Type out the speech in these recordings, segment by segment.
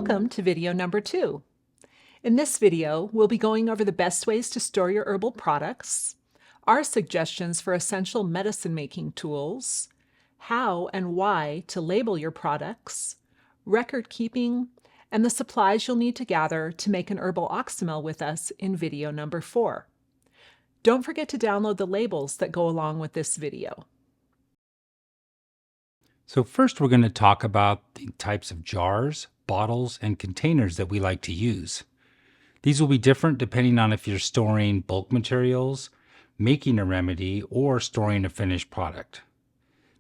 Welcome to video number 2. In this video, we'll be going over the best ways to store your herbal products, our suggestions for essential medicine-making tools, how and why to label your products, record keeping, and the supplies you'll need to gather to make an herbal oxymel with us in video number 4. Don't forget to download the labels that go along with this video. So first we're going to talk about the types of jars, bottles, and containers that we like to use. These will be different depending on if you're storing bulk materials, making a remedy, or storing a finished product.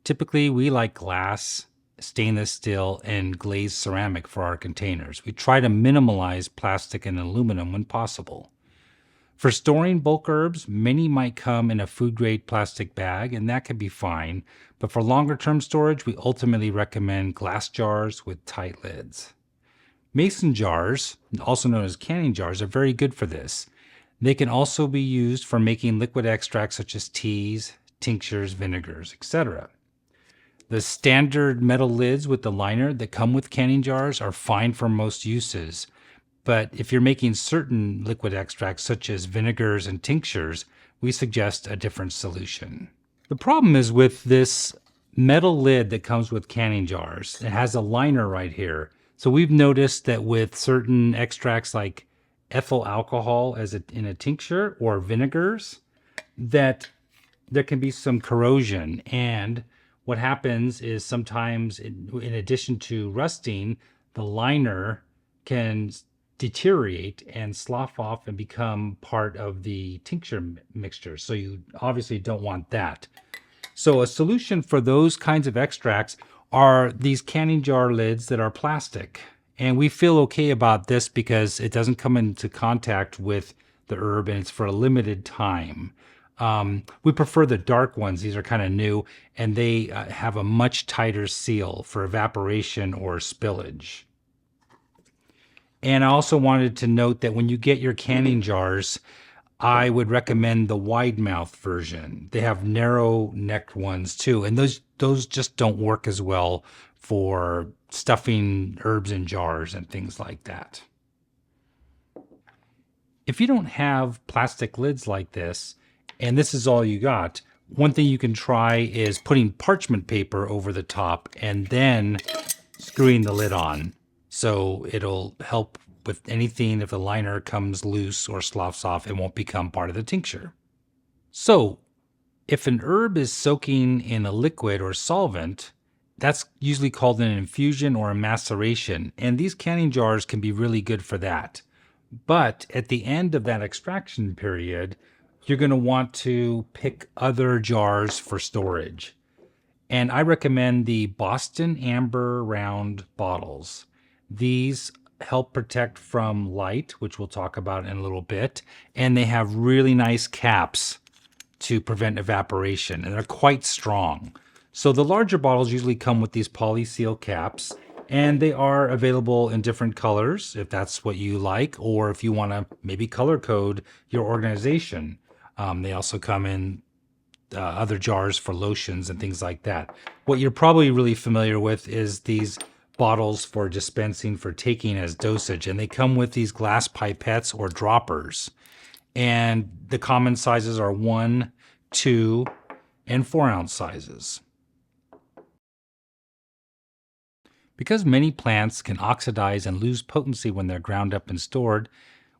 Typically, we like glass, stainless steel, and glazed ceramic for our containers. We try to minimize plastic and aluminum when possible. For storing bulk herbs, many might come in a food-grade plastic bag, and that can be fine. But for longer-term storage, we ultimately recommend glass jars with tight lids. Mason jars, also known as canning jars, are very good for this. They can also be used for making liquid extracts such as teas, tinctures, vinegars, etc. The standard metal lids with the liner that come with canning jars are fine for most uses. But if you're making certain liquid extracts such as vinegars and tinctures, we suggest a different solution. The problem is with this metal lid that comes with canning jars, it has a liner right here. So we've noticed that with certain extracts like ethyl alcohol in a tincture or vinegars, that there can be some corrosion. And what happens is sometimes in addition to rusting, the liner can deteriorate and slough off and become part of the tincture mixture. So you obviously don't want that. So a solution for those kinds of extracts are these canning jar lids that are plastic. And we feel okay about this because it doesn't come into contact with the herb and it's for a limited time. We prefer the dark ones. These are kind of new and they have a much tighter seal for evaporation or spillage. And I also wanted to note that when you get your canning jars, I would recommend the wide mouth version. They have narrow necked ones too. And those just don't work as well for stuffing herbs in jars and things like that. If you don't have plastic lids like this, and this is all you got, one thing you can try is putting parchment paper over the top and then screwing the lid on. So it'll help with anything if the liner comes loose or sloughs off, it won't become part of the tincture. So if an herb is soaking in a liquid or solvent, that's usually called an infusion or a maceration, and these canning jars can be really good for that. But at the end of that extraction period, you're going to want to pick other jars for storage. And I recommend the Boston Amber round bottles. These help protect from light, which we'll talk about in a little bit, and they have really nice caps to prevent evaporation, and they're quite strong. So the larger bottles usually come with these polyseal caps, and they are available in different colors if that's what you like, or if you want to maybe color code your organization. They also come in other jars for lotions and things like that. What you're probably really familiar with is these bottles for dispensing for taking as dosage, and they come with these glass pipettes or droppers, and the common sizes are 1, 2, and 4 ounce sizes. Because many plants can oxidize and lose potency when they're ground up and stored,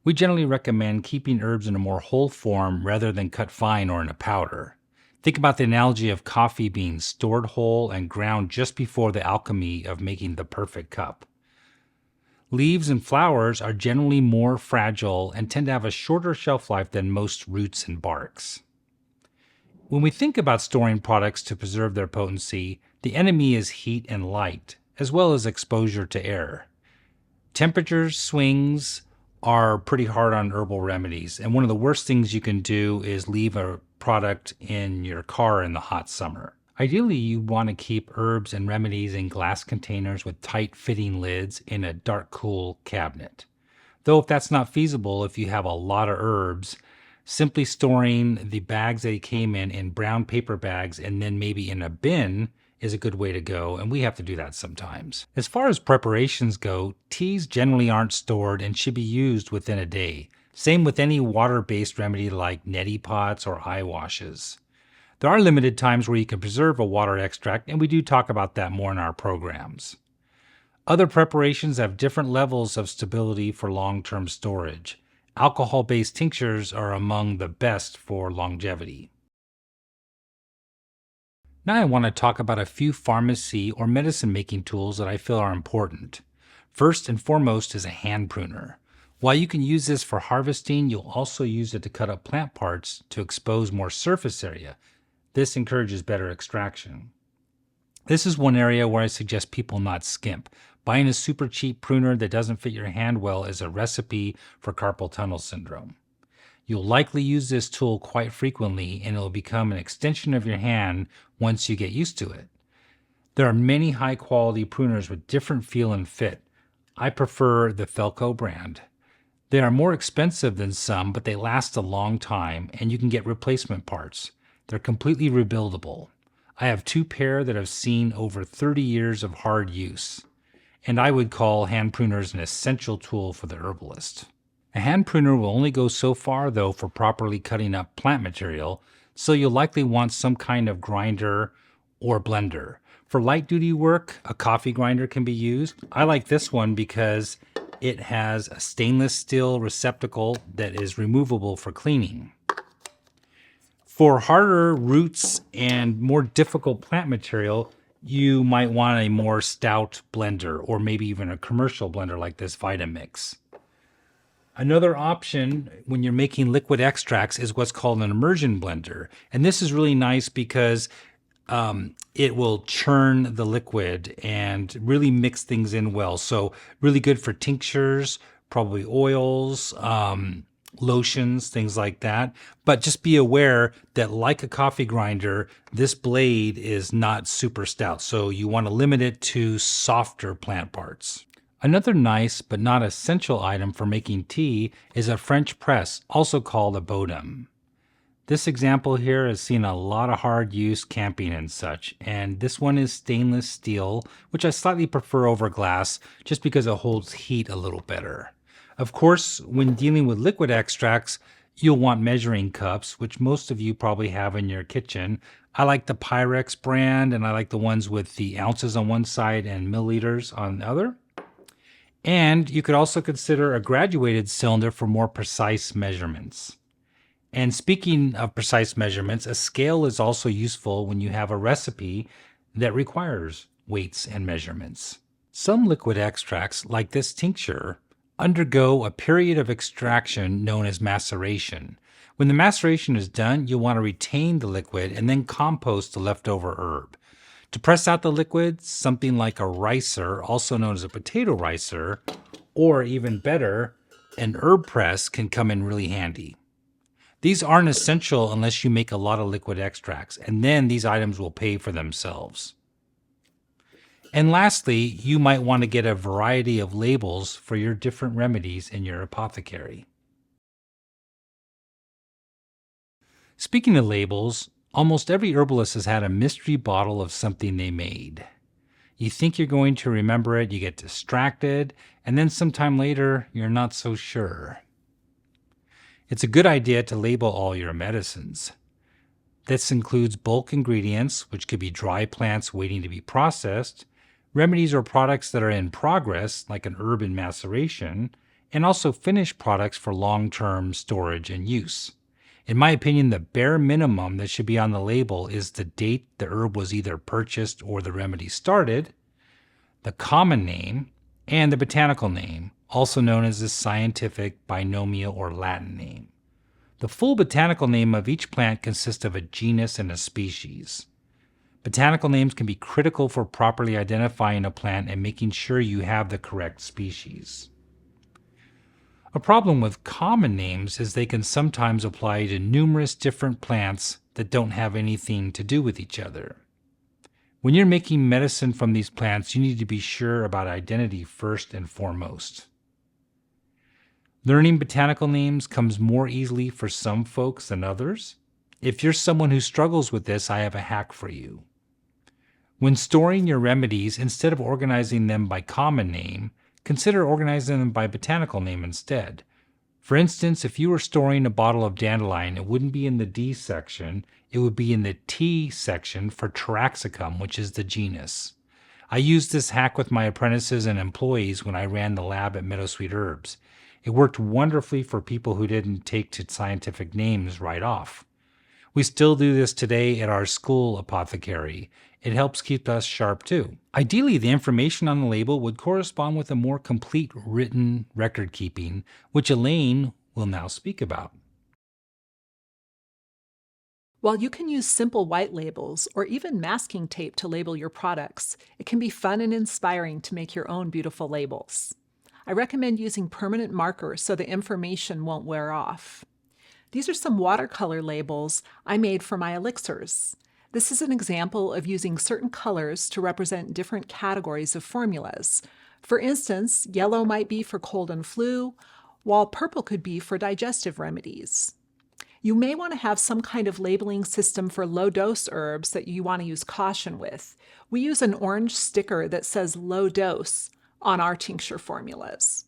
we generally recommend keeping herbs in a more whole form rather than cut fine or in a powder. Think about the analogy of coffee being stored whole and ground just before the alchemy of making the perfect cup. Leaves and flowers are generally more fragile and tend to have a shorter shelf life than most roots and barks. When we think about storing products to preserve their potency, the enemy is heat and light, as well as exposure to air. Temperature swings are pretty hard on herbal remedies, and one of the worst things you can do is leave a product in your car in the hot summer. Ideally, you want to keep herbs and remedies in glass containers with tight fitting lids in a dark, cool cabinet. Though if that's not feasible, if you have a lot of herbs, simply storing the bags they came in brown paper bags and then maybe in a bin is a good way to go, and we have to do that sometimes. As far as preparations go, teas generally aren't stored and should be used within a day. Same with any water-based remedy like neti pots or eye washes. There are limited times where you can preserve a water extract, and we do talk about that more in our programs. Other preparations have different levels of stability for long-term storage. Alcohol-based tinctures are among the best for longevity. Now I want to talk about a few pharmacy or medicine making tools that I feel are important. First and foremost is a hand pruner. While you can use this for harvesting, you'll also use it to cut up plant parts to expose more surface area. This encourages better extraction. This is one area where I suggest people not skimp. Buying a super cheap pruner that doesn't fit your hand well is a recipe for carpal tunnel syndrome. You'll likely use this tool quite frequently, and it'll become an extension of your hand once you get used to it. There are many high-quality pruners with different feel and fit. I prefer the Felco brand. They are more expensive than some, but they last a long time, and you can get replacement parts. They're completely rebuildable. I have 2 pair that have seen over 30 years of hard use, and I would call hand pruners an essential tool for the herbalist. A hand pruner will only go so far, though, for properly cutting up plant material, so you'll likely want some kind of grinder or blender. For light-duty work, a coffee grinder can be used. I like this one because it has a stainless steel receptacle that is removable for cleaning. For harder roots and more difficult plant material, you might want a more stout blender, or maybe even a commercial blender like this Vitamix. Another option when you're making liquid extracts is what's called an immersion blender. And this is really nice because it will churn the liquid and really mix things in well. So really good for tinctures, probably oils, lotions, things like that. But just be aware that, like a coffee grinder, this blade is not super stout. So you want to limit it to softer plant parts. Another nice but not essential item for making tea is a French press, also called a bodum. This example here has seen a lot of hard use camping and such, and this one is stainless steel, which I slightly prefer over glass just because it holds heat a little better. Of course, when dealing with liquid extracts, you'll want measuring cups, which most of you probably have in your kitchen. I like the Pyrex brand, and I like the ones with the ounces on one side and milliliters on the other. And you could also consider a graduated cylinder for more precise measurements. And speaking of precise measurements, a scale is also useful when you have a recipe that requires weights and measurements. Some liquid extracts, like this tincture, undergo a period of extraction known as maceration. When the maceration is done, you'll want to retain the liquid and then compost the leftover herb. To press out the liquid, something like a ricer, also known as a potato ricer, or even better, an herb press can come in really handy. These aren't essential unless you make a lot of liquid extracts, and then these items will pay for themselves. And lastly, you might want to get a variety of labels for your different remedies in your apothecary. Speaking of labels, almost every herbalist has had a mystery bottle of something they made. You think you're going to remember it, you get distracted, and then sometime later, you're not so sure. It's a good idea to label all your medicines. This includes bulk ingredients, which could be dry plants waiting to be processed, remedies or products that are in progress, like an herb in maceration, and also finished products for long-term storage and use. In my opinion, the bare minimum that should be on the label is the date the herb was either purchased or the remedy started, the common name, and the botanical name, also known as the scientific, binomial, or Latin name. The full botanical name of each plant consists of a genus and a species. Botanical names can be critical for properly identifying a plant and making sure you have the correct species. A problem with common names is they can sometimes apply to numerous different plants that don't have anything to do with each other. When you're making medicine from these plants, you need to be sure about identity first and foremost. Learning botanical names comes more easily for some folks than others. If you're someone who struggles with this, I have a hack for you. When storing your remedies, instead of organizing them by common name, consider organizing them by botanical name instead. For instance, if you were storing a bottle of dandelion, it wouldn't be in the D section, it would be in the T section for Taraxacum, which is the genus. I used this hack with my apprentices and employees when I ran the lab at Meadowsweet Herbs. It worked wonderfully for people who didn't take to scientific names right off. We still do this today at our school, Apothecary. It helps keep us sharp too. Ideally, the information on the label would correspond with a more complete written record keeping, which Elaine will now speak about. While you can use simple white labels or even masking tape to label your products, it can be fun and inspiring to make your own beautiful labels. I recommend using permanent markers so the information won't wear off. These are some watercolor labels I made for my elixirs. This is an example of using certain colors to represent different categories of formulas. For instance, yellow might be for cold and flu, while purple could be for digestive remedies. You may want to have some kind of labeling system for low-dose herbs that you want to use caution with. We use an orange sticker that says low dose on our tincture formulas.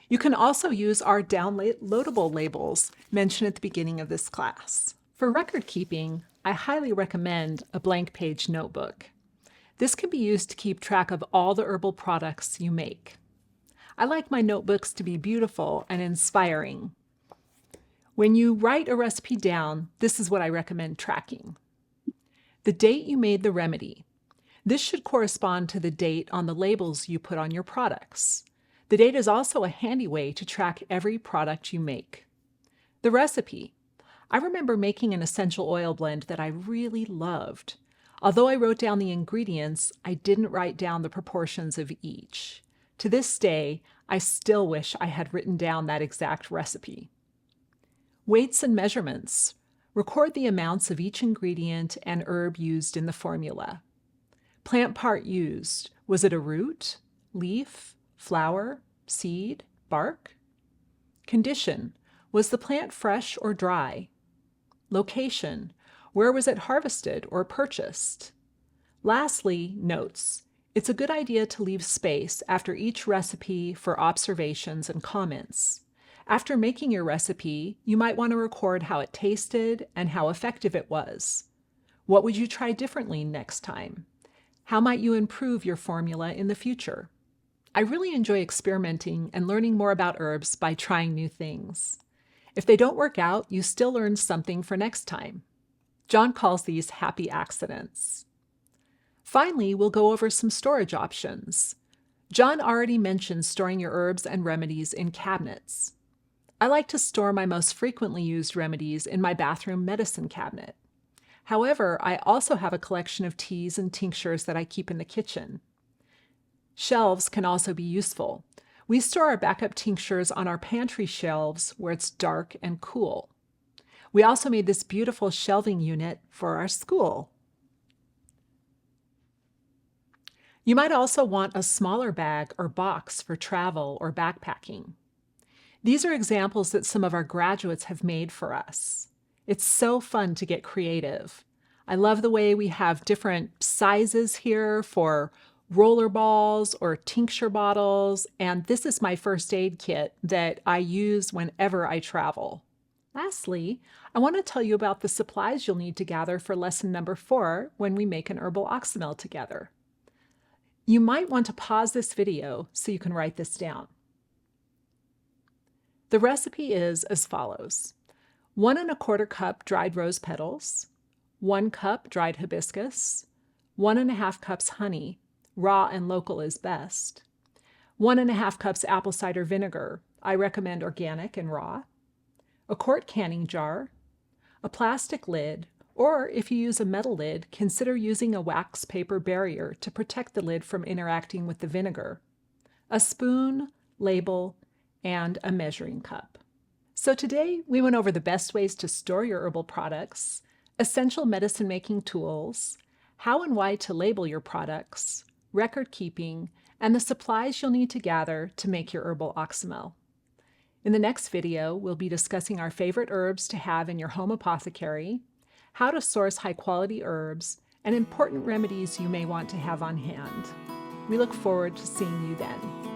You can also use our downloadable labels mentioned at the beginning of this class. For record keeping, I highly recommend a blank page notebook. This can be used to keep track of all the herbal products you make. I like my notebooks to be beautiful and inspiring. When you write a recipe down, this is what I recommend tracking. The date you made the remedy. This should correspond to the date on the labels you put on your products. The date is also a handy way to track every product you make. The recipe. I remember making an essential oil blend that I really loved. Although I wrote down the ingredients, I didn't write down the proportions of each. To this day, I still wish I had written down that exact recipe. Weights and measurements. Record the amounts of each ingredient and herb used in the formula. Plant part used. Was it a root, leaf, flower, seed, bark? Condition. Was the plant fresh or dry? Location. Where was it harvested or purchased? Lastly, notes. It's a good idea to leave space after each recipe for observations and comments. After making your recipe, you might want to record how it tasted and how effective it was. What would you try differently next time? How might you improve your formula in the future? I really enjoy experimenting and learning more about herbs by trying new things. If they don't work out, you still learn something for next time. John calls these happy accidents. Finally, we'll go over some storage options. John already mentioned storing your herbs and remedies in cabinets. I like to store my most frequently used remedies in my bathroom medicine cabinet. However, I also have a collection of teas and tinctures that I keep in the kitchen. Shelves can also be useful. We store our backup tinctures on our pantry shelves where it's dark and cool. We also made this beautiful shelving unit for our school. You might also want a smaller bag or box for travel or backpacking. These are examples that some of our graduates have made for us. It's so fun to get creative. I love the way we have different sizes here for roller balls or tincture bottles, and this is my first aid kit that I use whenever I travel. Lastly, I want to tell you about the supplies you'll need to gather for lesson number 4 when we make an herbal oxymel together. You might want to pause this video so you can write this down. The recipe is as follows: 1 1/4 cup dried rose petals, 1 cup dried hibiscus, 1 1/2 cups honey, raw and local is best, 1 1/2 cups apple cider vinegar, I recommend organic and raw, a quart canning jar, a plastic lid, or if you use a metal lid, consider using a wax paper barrier to protect the lid from interacting with the vinegar, a spoon, label, and a measuring cup. So today we went over the best ways to store your herbal products, essential medicine making tools, how and why to label your products, record keeping, and the supplies you'll need to gather to make your herbal oxymel. In the next video, we'll be discussing our favorite herbs to have in your home apothecary, how to source high-quality herbs, and important remedies you may want to have on hand. We look forward to seeing you then.